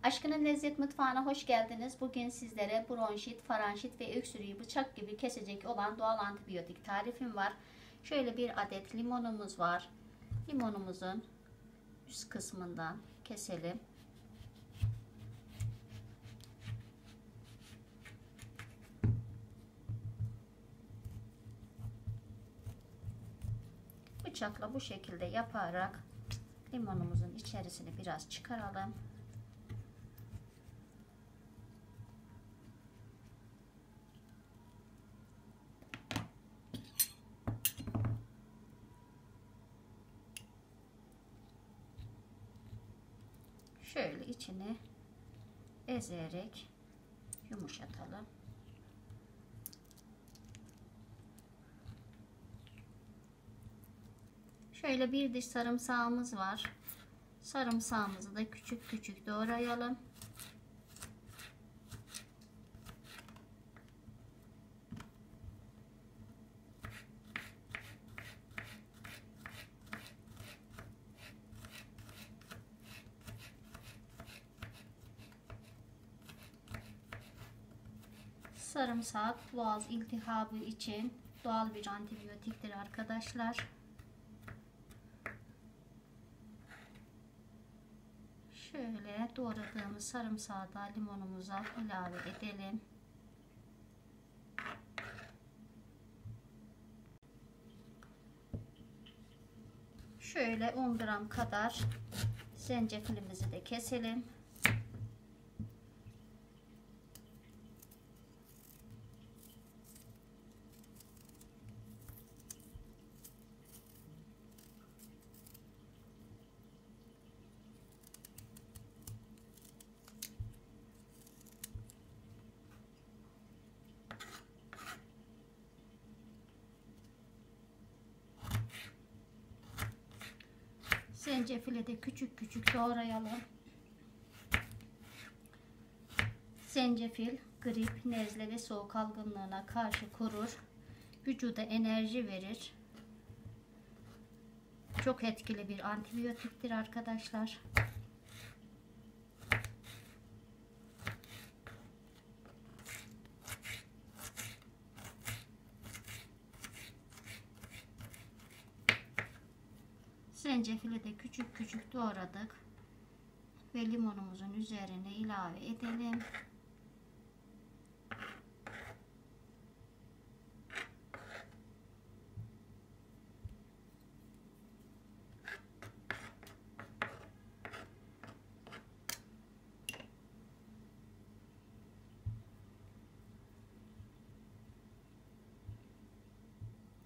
Aşkının Lezzet Mutfağı'na hoş geldiniz. Bugün sizlere bronşit, faranjit ve öksürüğü bıçak gibi kesecek olan doğal antibiyotik tarifim var. Şöyle bir adet limonumuz var. Limonumuzun üst kısmından keselim. Bıçakla bu şekilde yaparak limonumuzun içerisini biraz çıkaralım. Şöyle içini ezerek yumuşatalım. Şöyle bir diş sarımsağımız var. Sarımsağımızı da küçük küçük doğrayalım. Sarımsak boğaz iltihabı için doğal bir antibiyotiktir arkadaşlar. Şöyle doğradığımız sarımsağı da limonumuza ilave edelim. Şöyle 10 gram kadar zencefilimizi de keselim. Zencefili de küçük küçük doğrayalım. Zencefil grip, nezle ve soğuk algınlığına karşı korur. Vücuda enerji verir. Çok etkili bir antibiyotiktir arkadaşlar. Zencefili de küçük küçük doğradık ve limonumuzun üzerine ilave edelim.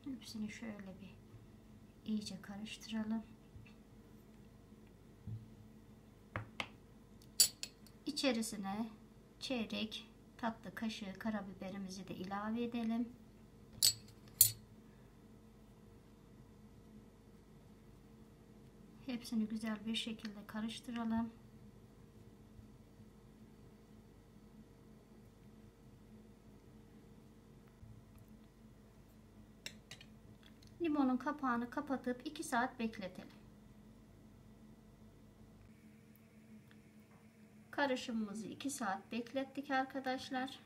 Hepsini şöyle bir iyice karıştıralım. İçerisine çeyrek tatlı kaşığı karabiberimizi de ilave edelim. Hepsini güzel bir şekilde karıştıralım. Limonun kapağını kapatıp 2 saat bekletelim. Karışımımızı 2 saat beklettik arkadaşlar.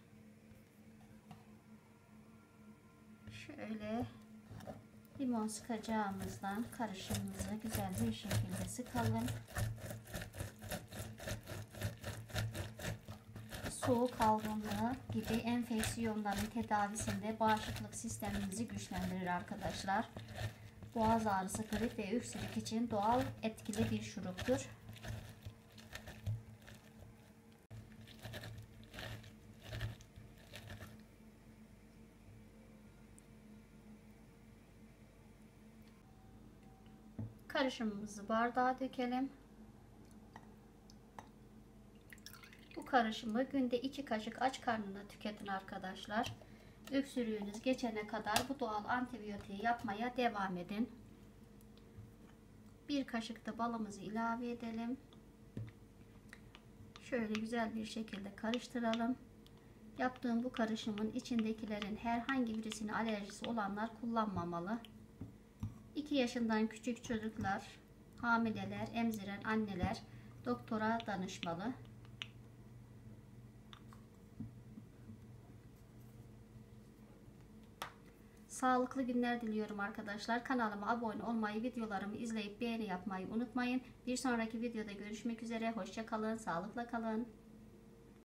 Şöyle limon sıkacağımızdan karışımımızı güzel bir şekilde sıkalım. Soğuk algınlığı gibi enfeksiyonların tedavisinde bağışıklık sistemimizi güçlendirir arkadaşlar. Boğaz ağrısı, grip ve öksürük için doğal etkili bir şuruptur. Karışımımızı bardağa dökelim. Bu karışımı günde 2 kaşık aç karnına tüketin arkadaşlar. Öksürüğünüz geçene kadar bu doğal antibiyotiği yapmaya devam edin. 1 kaşık da balımızı ilave edelim. Şöyle güzel bir şekilde karıştıralım. Yaptığım bu karışımın içindekilerin herhangi birisine alerjisi olanlar kullanmamalı. 2 yaşından küçük çocuklar, hamileler, emziren anneler doktora danışmalı. sağlıklı günler diliyorum arkadaşlar. Kanalıma abone olmayı, videolarımı izleyip beğeni yapmayı unutmayın. Bir sonraki videoda görüşmek üzere. Hoşça kalın, sağlıkla kalın.